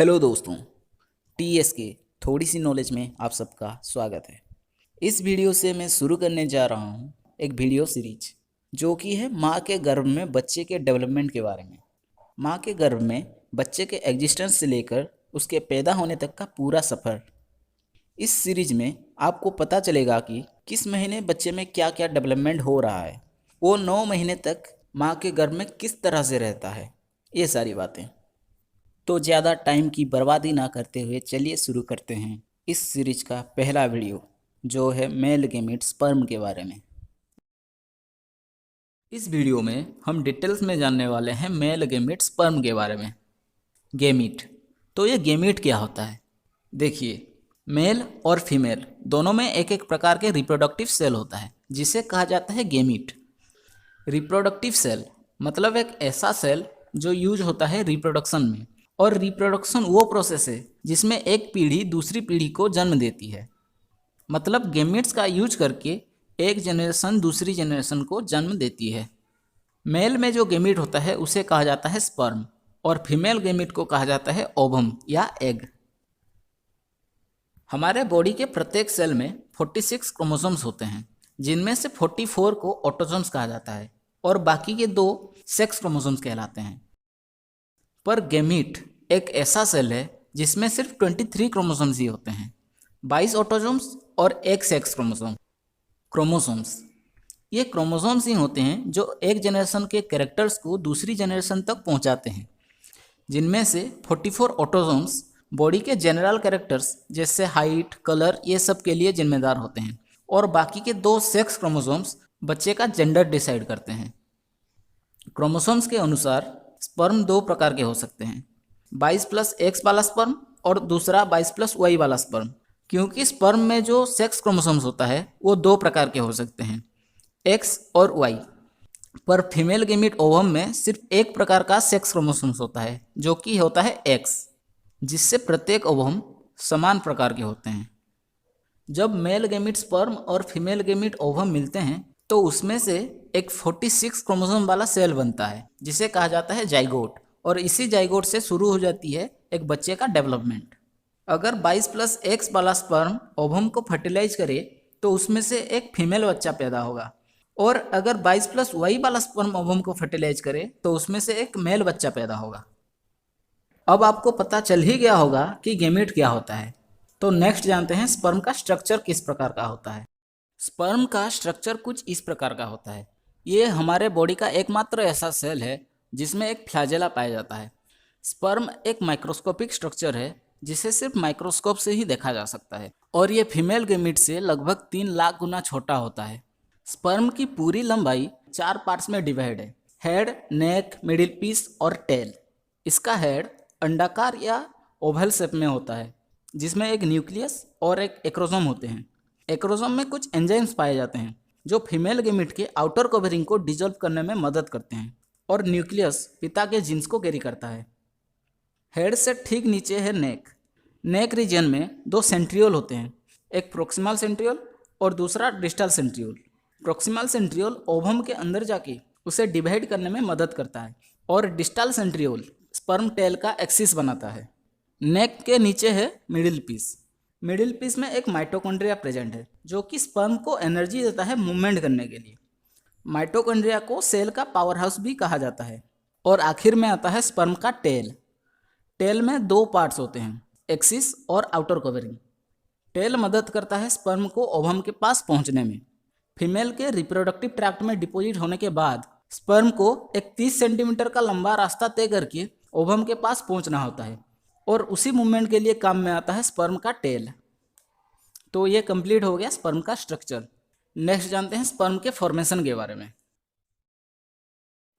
Hello दोस्तों, TS के थोड़ी सी नॉलेज में आप सबका स्वागत है। इस वीडियो से मैं शुरू करने जा रहा हूँ एक वीडियो सीरीज जो कि है माँ के गर्भ में बच्चे के डेवलपमेंट के बारे में। माँ के गर्भ में बच्चे के एग्जिस्टेंस से लेकर उसके पैदा होने तक का पूरा सफ़र। इस सीरीज में आपको पता चलेगा कि किस महीने बच्चे में क्या क्या डेवलपमेंट हो रहा है, वो 9 महीने तक माँ के गर्भ में किस तरह से रहता है, ये सारी बातें। तो ज़्यादा टाइम की बर्बादी ना करते हुए चलिए शुरू करते हैं इस सीरीज का पहला वीडियो, जो है मेल गैमीट स्पर्म के बारे में। इस वीडियो में हम डिटेल्स में जानने वाले हैं मेल गैमीट स्पर्म के बारे में। गैमीट, तो ये गैमीट क्या होता है? देखिए, मेल और फीमेल दोनों में एक एक प्रकार के रिप्रोडक्टिव सेल होता है जिसे कहा जाता है गैमीट। रिप्रोडक्टिव सेल मतलब एक ऐसा सेल जो यूज होता है रिप्रोडक्शन में, और रिप्रोडक्शन वो प्रोसेस है जिसमें एक पीढ़ी दूसरी पीढ़ी को जन्म देती है। मतलब गैमीट्स का यूज करके एक जनरेशन दूसरी जनरेशन को जन्म देती है। मेल में जो गैमीट होता है उसे कहा जाता है स्पर्म, और फीमेल गैमीट को कहा जाता है ओवम या एग। हमारे बॉडी के प्रत्येक सेल में 46 क्रोमोसोम्स होते हैं, जिनमें से 44 को ऑटोसोम्स कहा जाता है और बाकी के 2 सेक्स क्रोमोसोम्स कहलाते हैं। पर गैमीट एक ऐसा सेल है जिसमें सिर्फ 23 क्रोमोसोम्स ही होते हैं, 22 ऑटोसोम्स और एक सेक्स क्रोमोसोम्स। ये क्रोमोसोम्स ही होते हैं जो एक जनरेशन के कैरेक्टर्स को दूसरी जनरेशन तक पहुंचाते हैं, जिनमें से 44 ऑटोसोम्स बॉडी के जनरल कैरेक्टर्स जैसे हाइट, कलर, ये सब के लिए जिम्मेदार होते हैं, और बाकी के 2 सेक्स क्रोमोसोम्स बच्चे का जेंडर डिसाइड करते हैं। क्रोमोसोम्स के अनुसार स्पर्म 2 प्रकार के हो सकते हैं, 22+X वाला स्पर्म और दूसरा 22+Y वाला स्पर्म। क्योंकि स्पर्म में जो सेक्स क्रोमोसोम्स होता है वो 2 प्रकार के हो सकते हैं, X और Y। पर फीमेल गैमीट ओवम में सिर्फ एक प्रकार का सेक्स क्रोमोसोम्स होता है जो कि होता है X, जिससे प्रत्येक ओवम समान प्रकार के होते हैं। जब मेल गैमीट स्पर्म और फीमेल गैमीट ओवम मिलते हैं तो उसमें से एक 46 क्रोमोसोम वाला सेल बनता है जिसे कहा जाता है जाइगोट, और इसी जाइगोट से शुरू हो जाती है एक बच्चे का डेवलपमेंट। अगर 22+X वाला स्पर्म ओवम को फर्टिलाइज करे तो उसमें से एक फीमेल बच्चा पैदा होगा, और अगर 22+Y वाला स्पर्म ओवम को फर्टिलाइज करे तो उसमें से एक मेल बच्चा पैदा होगा। अब आपको पता चल ही गया होगा कि गैमीट क्या होता है, तो नेक्स्ट जानते हैं स्पर्म का स्ट्रक्चर किस प्रकार का होता है। स्पर्म का स्ट्रक्चर कुछ इस प्रकार का होता है। ये हमारे बॉडी का एकमात्र ऐसा सेल है जिसमें एक फ्लैजेला पाया जाता है। स्पर्म एक माइक्रोस्कोपिक स्ट्रक्चर है जिसे सिर्फ माइक्रोस्कोप से ही देखा जा सकता है, और ये फीमेल गैमीट से लगभग 3 लाख गुना छोटा होता है। स्पर्म की पूरी लंबाई 4 पार्ट्स में डिवाइड है, हेड, नेक, मिडिल पीस और टेल। इसका हेड अंडाकार या ओवल शेप में होता है, जिसमें एक न्यूक्लियस और एक एक्रोसोम होते हैं। एक्रोसोम में कुछ एंजाइम्स पाए जाते हैं जो फीमेल गैमीट के आउटर कवरिंग को डिसॉल्व करने में मदद करते हैं, और न्यूक्लियस पिता के जीन्स को कैरी करता है। हेड से ठीक नीचे है नेक। नेक रीजन में 2 सेंट्रियोल होते हैं, एक प्रोक्सिमल सेंट्रियोल और दूसरा distal centriole. Proximal centriole ovum के अंदर जाके उसे डिवाइड करने में मदद करता है, और डिस्टल सेंट्रियोल स्पर्म टेल का एक्सिस बनाता है। नेक के नीचे है मिडिल पीस। मिडिल पीस में एक माइटोकॉन्ड्रिया प्रेजेंट है जो कि स्पर्म को एनर्जी देता है मूवमेंट करने के लिए। माइटोकॉन्ड्रिया को सेल का पावर हाउस भी कहा जाता है। और आखिर में आता है स्पर्म का टेल। टेल में 2 पार्ट्स होते हैं, एक्सिस और आउटर कवरिंग। टेल मदद करता है स्पर्म को ओवम के पास पहुंचने में। फीमेल के रिप्रोडक्टिव ट्रैक्ट में डिपॉजिट होने के बाद स्पर्म को एक 30 सेंटीमीटर का लंबा रास्ता तय करके ओवम के पास पहुंचना होता है, और उसी मूवमेंट के लिए काम में आता है स्पर्म का टेल। तो ये कंप्लीट हो गया स्पर्म का स्ट्रक्चर। नेक्स्ट जानते हैं स्पर्म के फॉर्मेशन के बारे में।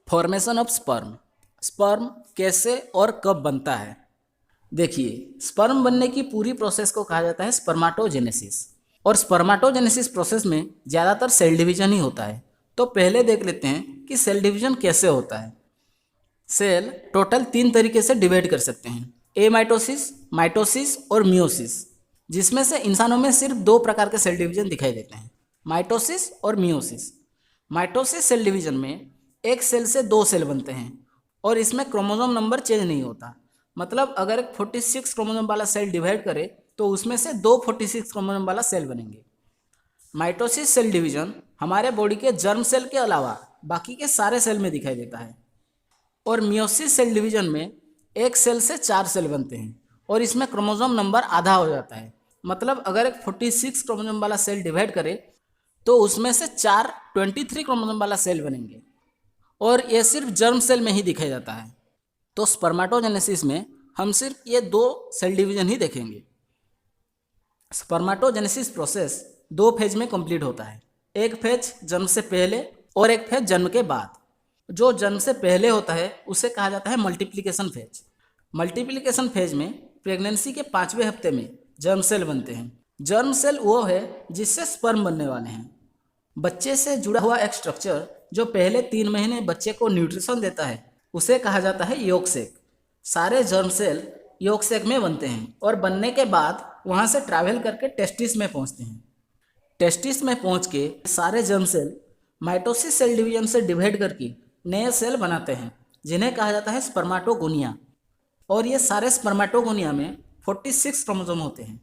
Formation of sperm. स्पर्म कैसे और कब बनता है? देखिए, स्पर्म बनने की पूरी प्रोसेस को कहा जाता है स्पर्माटोजेनेसिस, और स्पर्माटोजेनेसिस प्रोसेस में ज़्यादातर सेल डिवीजन ही होता है। तो पहले देख लेते हैं कि सेल डिवीजन कैसे होता है। सेल टोटल 3 तरीके से डिवाइड कर सकते हैं, एमाइटोसिस, माइटोसिस और मियोसिस, जिसमें से इंसानों में सिर्फ 2 प्रकार के सेल डिवीजन दिखाई देते हैं, माइटोसिस और मियोसिस। माइटोसिस सेल डिवीजन में एक सेल से 2 सेल बनते हैं, और इसमें क्रोमोसोम नंबर चेंज नहीं होता। मतलब अगर एक 46 क्रोमोसोम वाला सेल डिवाइड करे तो उसमें से 2 46 क्रोमोसोम वाला सेल बनेंगे। माइटोसिस सेल डिवीजन हमारे बॉडी के जर्म सेल के अलावा बाकी के सारे सेल में दिखाई देता है। और मियोसिस सेल डिवीजन में एक सेल से 4 सेल बनते हैं और इसमें क्रोमोसोम नंबर आधा हो जाता है। मतलब अगर एक 46 क्रोमोसोम वाला सेल डिवाइड करे तो उसमें से 23 क्रोमोसोम वाला सेल बनेंगे और ये सिर्फ जर्म सेल में ही दिखाई जाता है। तो स्पर्माटोजेनेसिस में हम सिर्फ ये 2 सेल डिवीजन ही देखेंगे। स्पर्माटोजेनेसिस प्रोसेस 2 फेज में कंप्लीट होता है, एक फेज जन्म से पहले और एक फेज जन्म के बाद। जो जन्म से पहले होता है उसे कहा जाता है मल्टीप्लिकेशन फेज। मल्टीप्लिकेशन फेज में प्रेगनेंसी के 5वें हफ्ते में जर्म सेल बनते हैं। जर्म सेल वो है जिससे स्पर्म बनने वाले हैं। बच्चे से जुड़ा हुआ एक स्ट्रक्चर जो पहले 3 महीने बच्चे को न्यूट्रिशन देता है उसे कहा जाता है यॉक सैक। सारे जर्म सेल यॉक सैक में बनते हैं और बनने के बाद वहाँ से ट्रैवल करके टेस्टिस में पहुँचते हैं। टेस्टिस में पहुँच के सारे germ cell mitosis cell division से डिवाइड करके नए सेल बनाते हैं जिन्हें कहा जाता है स्पर्माटोगोनिया। और ये सारे स्पर्माटोगोनिया में 46 क्रोमोसोम होते हैं।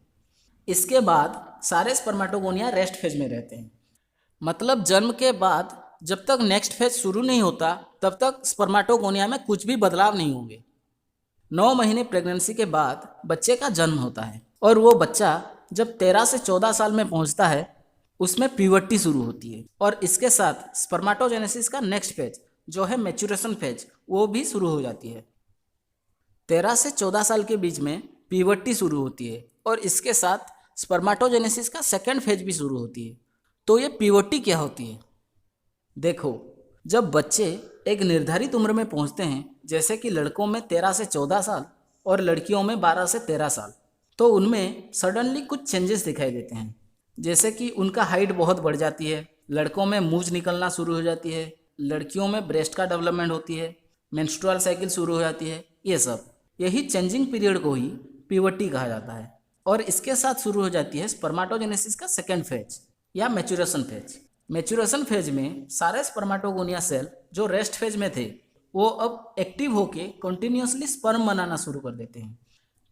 इसके बाद सारे स्पर्माटोगोनिया रेस्ट फेज में रहते हैं। मतलब जन्म के बाद जब तक नेक्स्ट फेज शुरू नहीं होता तब तक स्पर्माटोगोनिया में कुछ भी बदलाव नहीं होंगे। 9 महीने प्रेगनेंसी के बाद बच्चे का जन्म होता है और वो बच्चा जब 13 से 14 साल में पहुंचता है उसमें प्यूबर्टी शुरू होती है और इसके साथ स्पर्माटोजेनेसिस का नेक्स्ट फेज जो है मैच्योरेशन फेज वो भी शुरू हो जाती है। 13 से 14 साल के बीच में प्यूबर्टी शुरू होती है और इसके साथ स्पर्माटोजेनेसिस का सेकेंड फेज भी शुरू होती है। तो ये प्यूबर्टी क्या होती है? देखो, जब बच्चे एक निर्धारित उम्र में पहुंचते हैं, जैसे कि लड़कों में 13 से 14 साल और लड़कियों में 12 से 13 साल, तो उनमें सडनली कुछ चेंजेस दिखाई देते हैं। जैसे कि उनका हाइट बहुत बढ़ जाती है, लड़कों में मूंछ निकलना शुरू हो जाती है, लड़कियों में ब्रेस्ट का डेवलपमेंट होती है, मेंस्ट्रुअल साइकिल शुरू हो जाती है। ये सब यही चेंजिंग पीरियड को ही प्यूबर्टी कहा जाता है। और इसके साथ शुरू हो जाती है स्पर्माटोजेनेसिस का सेकेंड फेज या मैच्योरेशन फेज। मैच्योरेशन फेज में सारे स्पर्माटोगोनिया सेल जो रेस्ट फेज में थे वो अब एक्टिव होके कंटिन्यूसली स्पर्म बनाना शुरू कर देते हैं।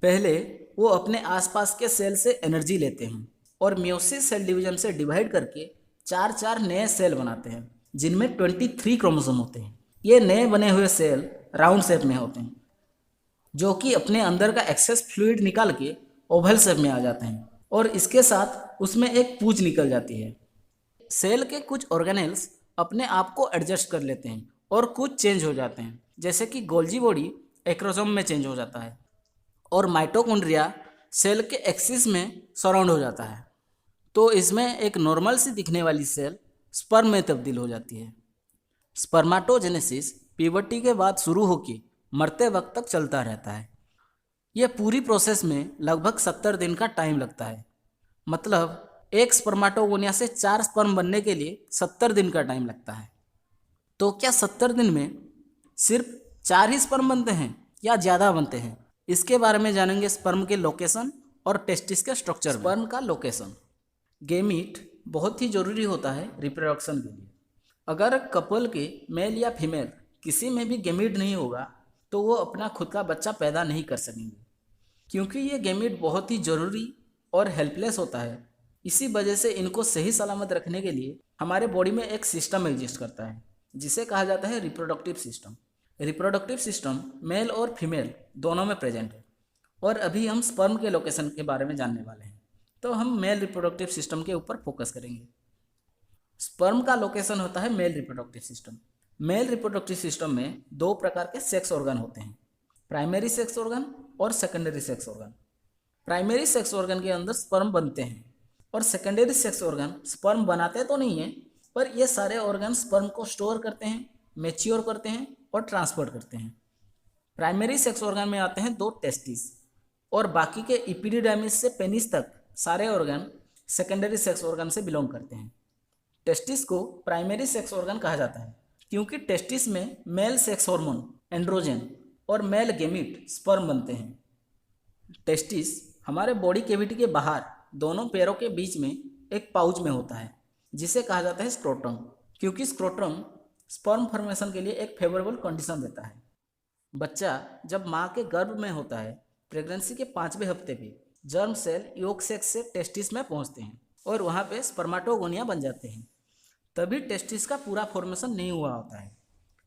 पहले वो अपने आसपास के सेल से एनर्जी लेते हैं और मियोसिस सेल डिवीजन से डिवाइड करके 4 नए सेल बनाते हैं जिनमें 23 क्रोमोसोम होते हैं। ये नए बने हुए सेल राउंड शेप में होते हैं जो कि अपने अंदर का एक्सेस फ्लूइड निकाल के ओवल शेप में आ जाते हैं और इसके साथ उसमें एक पूंछ निकल जाती है। सेल के कुछ ऑर्गेनेल्स अपने आप को एडजस्ट कर लेते हैं और कुछ चेंज हो जाते हैं, जैसे कि गोल्जी बॉडी एक्रोसोम में चेंज हो जाता है और माइटोकॉन्ड्रिया सेल के एक्सिस में सराउंड हो जाता है। तो इसमें एक नॉर्मल सी दिखने वाली सेल स्पर्म में तब्दील हो जाती है। स्पर्माटोजेनेसिस प्यूबर्टी के बाद शुरू होकर मरते वक्त तक चलता रहता है। यह पूरी प्रोसेस में लगभग 70 दिन का टाइम लगता है। मतलब एक स्पर्माटोगोनिया से 4 स्पर्म बनने के लिए 70 दिन का टाइम लगता है। तो क्या 70 दिन में सिर्फ 4 ही स्पर्म बनते हैं या ज़्यादा बनते हैं? इसके बारे में जानेंगे स्पर्म के लोकेशन और टेस्टिस के स्ट्रक्चर। स्पर्म का लोकेशन। गेमीट बहुत ही जरूरी होता है रिप्रोडक्शन के लिए। अगर कपल के मेल या फीमेल किसी में भी गेमीट नहीं होगा तो वो अपना खुद का बच्चा पैदा नहीं कर सकेंगे, क्योंकि ये गेमीट बहुत ही ज़रूरी और हेल्पलेस होता है। इसी वजह से इनको सही सलामत रखने के लिए हमारे बॉडी में एक सिस्टम एग्जिस्ट करता है जिसे कहा जाता है reproductive system. Reproductive system male और फीमेल दोनों में प्रेजेंट है और अभी हम स्पर्म के लोकेशन के बारे में जानने वाले हैं, तो हम मेल रिप्रोडक्टिव सिस्टम के ऊपर फोकस करेंगे। स्पर्म का लोकेशन होता है male reproductive system. Male reproductive system में 2 प्रकार के सेक्स ऑर्गन होते हैं, प्राइमरी सेक्स ऑर्गन और secondary sex organ. Primary sex organ के अंदर स्पर्म बनते हैं और सेकेंडरी सेक्स ऑर्गन स्पर्म बनाते तो नहीं है, पर ये सारे ऑर्गन स्पर्म को स्टोर करते हैं, मैच्योर करते हैं और ट्रांसपोर्ट करते हैं। प्राइमरी सेक्स ऑर्गन में आते हैं 2 टेस्टिस और बाकी के इपिडिडाइमिस से पेनिस तक सारे ऑर्गन सेकेंडरी सेक्स ऑर्गन से बिलोंग करते हैं। टेस्टिस को प्राइमरी सेक्स ऑर्गन कहा जाता है क्योंकि टेस्टिस में मेल सेक्स हार्मोन एंड्रोजन और मेल गेमीट स्पर्म बनते हैं। टेस्टिस हमारे बॉडी कैविटी के बाहर दोनों पैरों के बीच में एक पाउच में होता है जिसे कहा जाता है स्क्रोटम, क्योंकि स्क्रोटम स्पर्म फॉर्मेशन के लिए एक फेवरेबल कंडीशन देता है। बच्चा जब माँ के गर्भ में होता है, प्रेगनेंसी के 5वें हफ्ते पे जर्म सेल योग सेक्स से टेस्टिस में पहुंचते हैं और वहाँ पे स्पर्माटोगोनिया बन जाते हैं। तभी टेस्टिस का पूरा फॉर्मेशन नहीं हुआ होता है।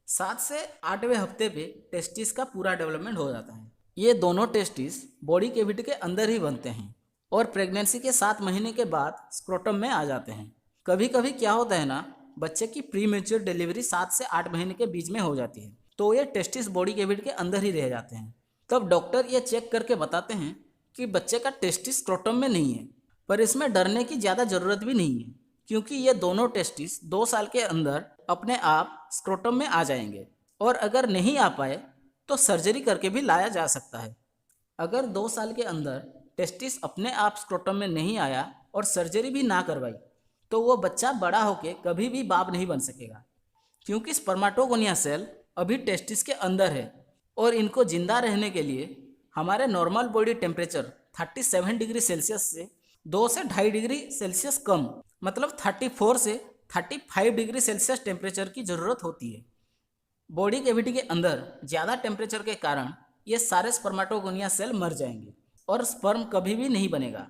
7 से 8वें हफ्ते पे टेस्टिस का पूरा डेवलपमेंट हो जाता है। ये दोनों टेस्टिस बॉडी कैविटी के अंदर ही बनते हैं और प्रेगनेंसी के 7 महीने के बाद स्क्रोटम में आ जाते हैं। कभी कभी क्या होता है ना, बच्चे की प्री मेच्योर डिलीवरी 7 से 8 महीने के बीच में हो जाती है, तो ये टेस्टिस बॉडी कैविटी के अंदर ही रह जाते हैं। तब डॉक्टर ये चेक करके बताते हैं कि बच्चे का टेस्टिस स्क्रोटम में नहीं है। पर इसमें डरने की ज़्यादा ज़रूरत भी नहीं है, क्योंकि ये दोनों टेस्टिस 2 साल के अंदर अपने आप स्क्रोटम में आ जाएंगे। और अगर नहीं आ पाए तो सर्जरी करके भी लाया जा सकता है। अगर 2 साल के अंदर टेस्टिस अपने आप स्क्रोटम में नहीं आया और सर्जरी भी ना करवाई, तो वो बच्चा बड़ा होके कभी भी बाप नहीं बन सकेगा, क्योंकि स्पर्माटोगोनिया सेल अभी टेस्टिस के अंदर है और इनको जिंदा रहने के लिए हमारे normal body temperature 37 degree Celsius से 2 से 2.5 डिग्री सेल्सियस कम, मतलब 34 से 35 डिग्री सेल्सियस टेम्परेचर की ज़रूरत होती है। बॉडी कैविटी के अंदर ज़्यादा टेम्परेचर के कारण ये सारे स्पर्माटोगोनिया सेल मर जाएंगे और स्पर्म कभी भी नहीं बनेगा,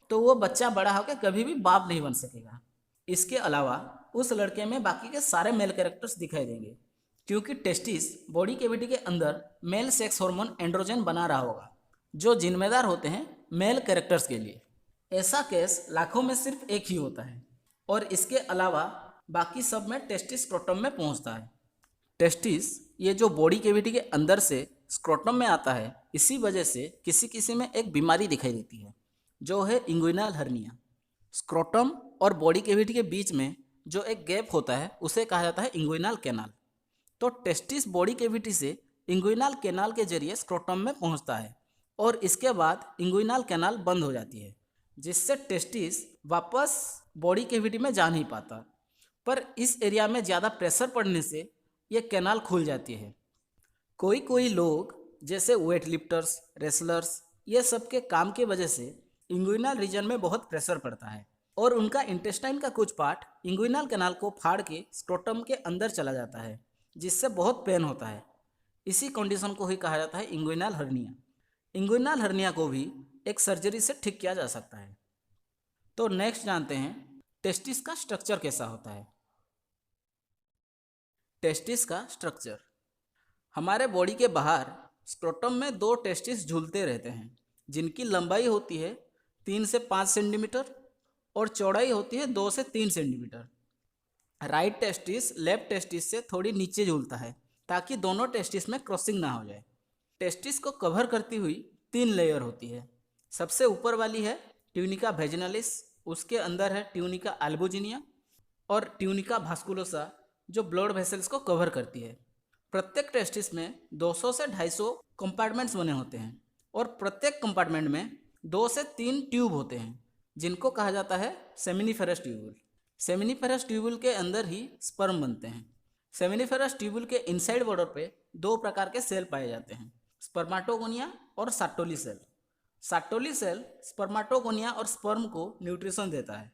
तो वो बच्चा बड़ा होकर कभी भी बाप नहीं बन सकेगा। इसके अलावा उस लड़के में बाकी के सारे मेल कैरेक्टर्स दिखाई देंगे, क्योंकि टेस्टिस बॉडी कैविटी के अंदर मेल सेक्स हार्मोन एंड्रोजन बना रहा होगा, जो जिम्मेदार होते हैं मेल कैरेक्टर्स के लिए। ऐसा केस लाखों में सिर्फ एक ही होता है और इसके अलावा बाकी सब में टेस्टिस स्क्रोटम में पहुंचता है। टेस्टिस ये जो बॉडी कैविटी के अंदर से स्क्रोटम में आता है, इसी वजह से किसी किसी में एक बीमारी दिखाई देती है, जो है इंग्विनल हर्निया। स्क्रोटम और बॉडी कैविटी के बीच में जो एक गैप होता है उसे कहा जाता है इंग्विनल कैनाल। तो टेस्टिस बॉडी कैविटी से इंग्विनल कैनाल के जरिए स्क्रोटम में पहुंचता है और इसके बाद इंग्विनल कैनाल बंद हो जाती है, जिससे टेस्टिस वापस बॉडी कैविटी में जा नहीं पाता। पर इस एरिया में ज़्यादा प्रेशर पड़ने से ये कैनाल खुल जाती है। कोई कोई लोग जैसे वेट लिफ्टर्स, रेसलर्स, ये सब के काम के वजह से इंग्विनल रीजन में बहुत प्रेशर पड़ता है और उनका इंटेस्टाइन का कुछ पार्ट इंग्विनल कैनाल को फाड़ के स्क्रोटम के अंदर चला जाता है, जिससे बहुत पेन होता है। इसी कंडीशन को ही कहा जाता है इंग्विनल हर्निया। इंग्विनल हर्निया को भी एक सर्जरी से ठीक किया जा सकता है। तो नेक्स्ट जानते हैं टेस्टिस का स्ट्रक्चर कैसा होता है। टेस्टिस का स्ट्रक्चर, हमारे बॉडी के बाहर स्क्रोटम में 2 टेस्टिस झूलते रहते हैं, जिनकी लंबाई होती है 3 से 5 सेंटीमीटर और चौड़ाई होती है 2 से 3 centimetre. Right testis left testis से थोड़ी नीचे झूलता है, ताकि दोनों टेस्टिस में क्रॉसिंग ना हो जाए। टेस्टिस को कवर करती हुई 3 लेयर होती है। सबसे ऊपर वाली है ट्यूनिका वेजिनालिस, उसके अंदर है ट्यूनिका अल्बुजिनिया और ट्यूनिका भास्कुलोसा, जो ब्लड वेसल्स को कवर करती है। प्रत्येक टेस्टिस में 200 से 250 कंपार्टमेंट्स बने होते हैं और प्रत्येक कंपार्टमेंट में 2 से 3 ट्यूब होते हैं, जिनको कहा जाता है सेमिनिफेरस ट्यूबुल। सेमिनिफेरस ट्यूबुल के अंदर ही स्पर्म बनते हैं। सेमिनिफेरस ट्यूबुल के इनसाइड बॉर्डर पे 2 प्रकार के सेल पाए जाते हैं, स्पर्माटोगोनिया और साटोली सेल। साटोली सेल स्पर्माटोगोनिया और स्पर्म को न्यूट्रिशन देता है।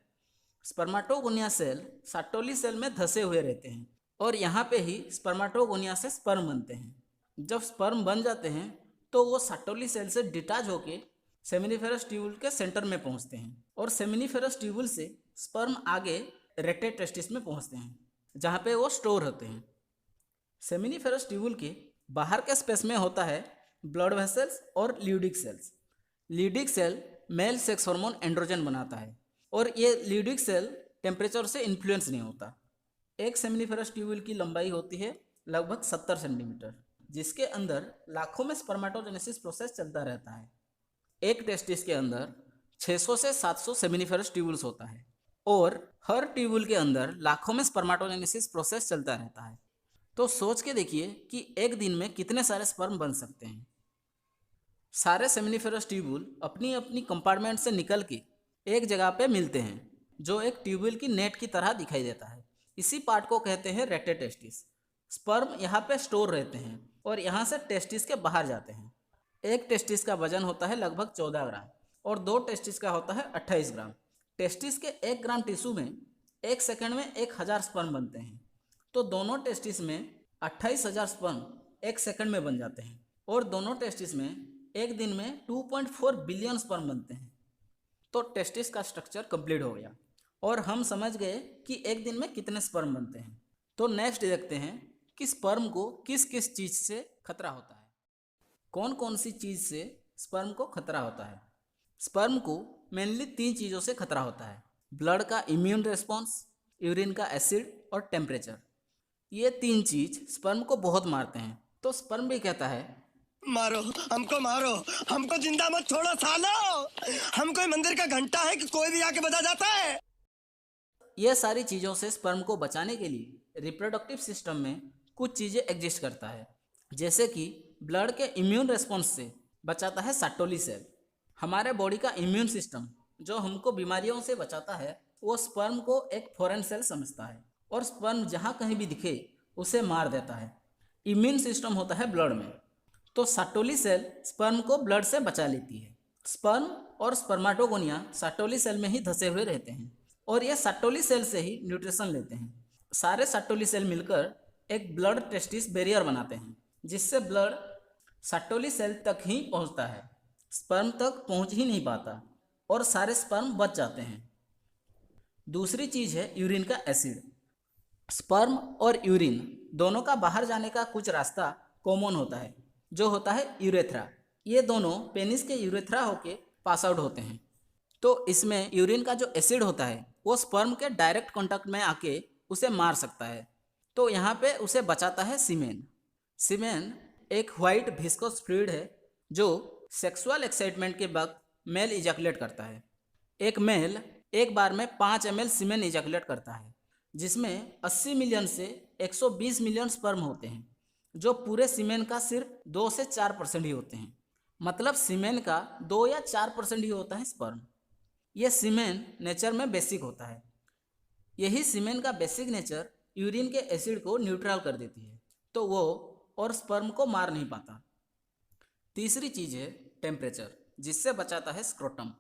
स्पर्माटोगोनिया सेल साटोली सेल में धंसे हुए रहते हैं और यहाँ पे ही स्पर्माटोगोनिया से स्पर्म बनते हैं। जब स्पर्म बन जाते हैं तो वो साटोली सेल से डिटैच होके सेमिनिफेरस ट्यूबुल के सेंटर में पहुँचते हैं और सेमिनिफेरस ट्यूबुल से स्पर्म आगे रेटेड टेस्टिस में पहुँचते हैं, जहाँ पे वो स्टोर होते हैं। सेमिनिफेरस ट्यूबुल के बाहर के स्पेस में होता है ब्लड वेसल्स और Leydig cells. Leydig cell male sex hormone androgen बनाता है और ये ल्यूडिक सेल टेम्परेचर से इन्फ्लुएंस नहीं होता। एक सेमिनिफेरस ट्यूबुल की लंबाई होती है लगभग 70 सेंटीमीटर, जिसके अंदर लाखों में स्पर्माटोजेनेसिस प्रोसेस चलता रहता है। एक टेस्टिस के अंदर 600 से 700 सेमिनिफेरस ट्यूबुल्स होता है और हर ट्यूबुल के अंदर लाखों में स्पर्माटोजेनेसिस प्रोसेस चलता रहता है। तो सोच के देखिए कि एक दिन में कितने सारे स्पर्म बन सकते हैं। सारे सेमिनिफेरस ट्यूबुल अपनी अपनी कंपार्टमेंट से निकल के एक जगह पे मिलते हैं, जो एक ट्यूबुल की नेट की तरह दिखाई देता है। इसी पार्ट को कहते हैं रेटेड टेस्टिस। स्पर्म यहाँ पे स्टोर रहते हैं और यहाँ से टेस्टिस के बाहर जाते हैं। एक टेस्टिस का वजन होता है लगभग 14 ग्राम और 2 टेस्टिस का होता है 28 ग्राम। टेस्टिस के 1 ग्राम टिश्यू में 1 सेकंड में 1000 स्पर्म बनते हैं। तो दोनों टेस्टिस में 28,000 स्पर्म 1 सेकंड में बन जाते हैं और दोनों टेस्टिस में एक दिन में 2.4 बिलियन स्पर्म बनते हैं। तो टेस्टिस का स्ट्रक्चर कंप्लीट हो गया और हम समझ गए कि एक दिन में कितने स्पर्म बनते हैं। तो नेक्स्ट देखते हैं कि स्पर्म को किस किस चीज़ से खतरा होता है। कौन कौन सी चीज़ से स्पर्म को खतरा होता है? स्पर्म को मेनली 3 चीज़ों से खतरा होता है: ब्लड का इम्यून रिस्पॉन्स, यूरिन का एसिड और टेम्परेचर। ये 3 चीज़ स्पर्म को बहुत मारते हैं। तो स्पर्म भी कहता है, मारो हमको जिंदा मत छोड़ो सालो, हम कोई मंदिर का घंटा है कि कोई भी आके बजा जाता है। ये सारी चीज़ों से स्पर्म को बचाने के लिए रिप्रोडक्टिव सिस्टम में कुछ चीज़ें एग्जिस्ट करता है, जैसे कि ब्लड के इम्यून रिस्पॉन्स से बचाता है साटोली सेल। हमारे बॉडी का इम्यून सिस्टम जो हमको बीमारियों से बचाता है, वो स्पर्म को एक फॉरेन सेल समझता है और स्पर्म जहाँ कहीं भी दिखे उसे मार देता है। इम्यून सिस्टम होता है ब्लड में, तो साटोली सेल स्पर्म को ब्लड से बचा लेती है। स्पर्म और स्पर्माटोगोनिया साटोली सेल में ही धंसे हुए रहते हैं और ये साटोली सेल से ही न्यूट्रिशन लेते हैं। सारे साटोली सेल मिलकर एक ब्लड टेस्टिस बैरियर बनाते हैं, जिससे ब्लड साटोली सेल तक ही पहुंचता है, स्पर्म तक पहुंच ही नहीं पाता और सारे स्पर्म बच जाते हैं। दूसरी चीज़ है यूरिन का एसिड। स्पर्म और यूरिन दोनों का बाहर जाने का कुछ रास्ता कॉमन होता है, जो होता है यूरेथ्रा। ये दोनों पेनिस के यूरेथ्रा होके पास आउट होते हैं। तो इसमें यूरिन का जो एसिड होता है वो स्पर्म के डायरेक्ट कांटेक्ट में आके उसे मार सकता है। तो यहाँ पे उसे बचाता है सीमेन। सीमेन एक वाइट विस्कोस फ्लूइड है जो सेक्सुअल एक्साइटमेंट के वक्त मेल इजैकुलेट करता है। एक मेल एक बार में 5 ml सीमेन इजैकुलेट करता है, जिसमें 80 मिलियन से 120 मिलियन स्पर्म होते हैं, जो पूरे सीमेन का सिर्फ 2 से 4% ही होते हैं। मतलब सीमेन का 2 या 4% ही होता है स्पर्म। यह सीमेन नेचर में बेसिक होता है। यही सीमेन का बेसिक नेचर यूरिन के एसिड को न्यूट्रल कर देती है, तो वो और स्पर्म को मार नहीं पाता। तीसरी चीज़ है टेम्परेचर, जिससे बचाता है स्क्रोटम।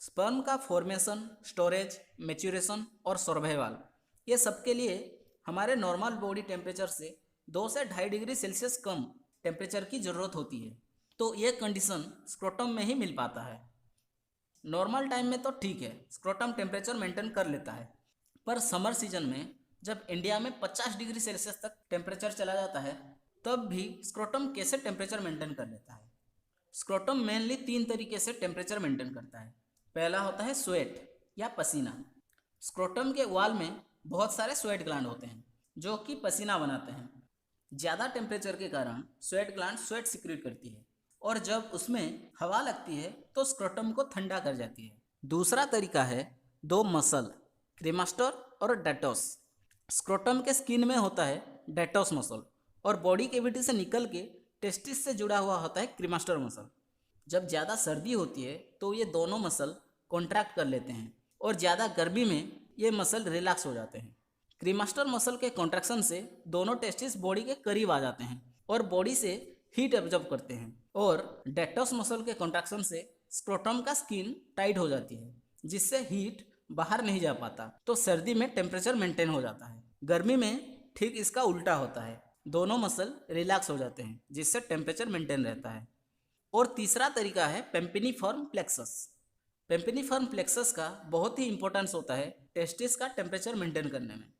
स्पर्म का फॉर्मेशन, स्टोरेज, मैच्योरेशन और सर्वाइवल, ये सब के लिए हमारे नॉर्मल बॉडी टेम्परेचर से 2 से 2.5 डिग्री सेल्सियस कम टेम्परेचर की ज़रूरत होती है। तो ये कंडीशन स्क्रोटम में ही मिल पाता है। नॉर्मल टाइम में तो ठीक है, स्क्रोटम टेम्परेचर मेंटेन कर लेता है, पर समर सीजन में जब इंडिया में 50 डिग्री सेल्सियस तक टेम्परेचर चला जाता है, तब भी स्क्रोटम कैसे टेम्परेचर मेंटेन कर लेता है? स्क्रोटम मेनली 3 तरीके से टेम्परेचर मेंटेन करता है। पहला होता है स्वेट या पसीना। स्क्रोटम के वॉल में बहुत सारे स्वेट ग्लैंड होते हैं जो कि पसीना बनाते हैं। ज़्यादा टेम्परेचर के कारण स्वेट ग्लैंड स्वेट सिक्रीट करती है और जब उसमें हवा लगती है तो स्क्रोटम को ठंडा कर जाती है। दूसरा तरीका है 2 मसल, क्रीमास्टर और डेटोस। स्क्रोटम के स्किन में होता है डेटोस मसल और बॉडी कैविटी से निकल के टेस्टिस से जुड़ा हुआ होता है क्रीमास्टर मसल। जब ज़्यादा सर्दी होती है तो ये दोनों मसल कॉन्ट्रैक्ट कर लेते हैं और ज़्यादा गर्मी में ये मसल रिलैक्स हो जाते हैं। क्रीमास्टर मसल के कॉन्ट्रैक्शन से दोनों टेस्टिस बॉडी के करीब आ जाते हैं और बॉडी से हीट एब्जॉर्ब करते हैं, और डेटोस मसल के कॉन्ट्रैक्शन से स्क्रोटम का स्किन टाइट हो जाती है, जिससे हीट बाहर नहीं जा पाता, तो सर्दी में टेम्परेचर मेंटेन हो जाता है। गर्मी में ठीक इसका उल्टा होता है, दोनों मसल रिलैक्स हो जाते हैं, जिससे टेम्परेचर मेंटेन रहता है। और तीसरा तरीका है पेम्पिनिफॉर्म प्लेक्सस। पेम्पिनिफॉर्म प्लेक्सस का बहुत ही इंपॉर्टेंस होता है टेस्टिस का टेम्परेचर मेंटेन करने में,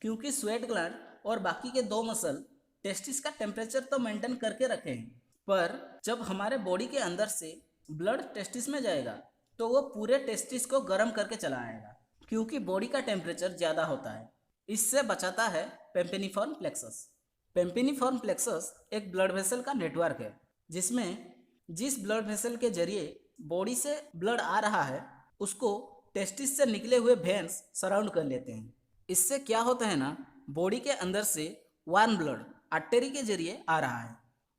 क्योंकि स्वेट ग्लैंड और बाकी के 2 मसल टेस्टिस का टेम्परेचर तो मेंटेन करके रखे हैं, पर जब हमारे बॉडी के अंदर से ब्लड टेस्टिस में जाएगा तो वो पूरे टेस्टिस को गर्म करके चला आएगा, क्योंकि बॉडी का टेम्परेचर ज़्यादा होता है। इससे बचाता है पेम्पिनिफॉर्म प्लेक्सस। पेम्पिनिफॉर्म प्लेक्सस एक ब्लड वेसल का नेटवर्क है, जिसमें जिस ब्लड वेसल के जरिए बॉडी से ब्लड आ रहा है उसको टेस्टिस से निकले हुए वेन्स सराउंड कर लेते हैं। इससे क्या होता है ना, बॉडी के अंदर से वार्म ब्लड आर्टरी के जरिए आ रहा है,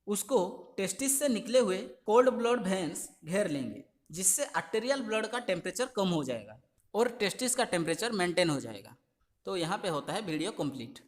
उसको टेस्टिस से निकले हुए कोल्ड ब्लड वेन्स घेर लेंगे, जिससे आर्टेरियल ब्लड का टेम्परेचर कम हो जाएगा और टेस्टिस का टेम्परेचर मेंटेन हो जाएगा। तो यहाँ पे होता है वीडियो कंप्लीट।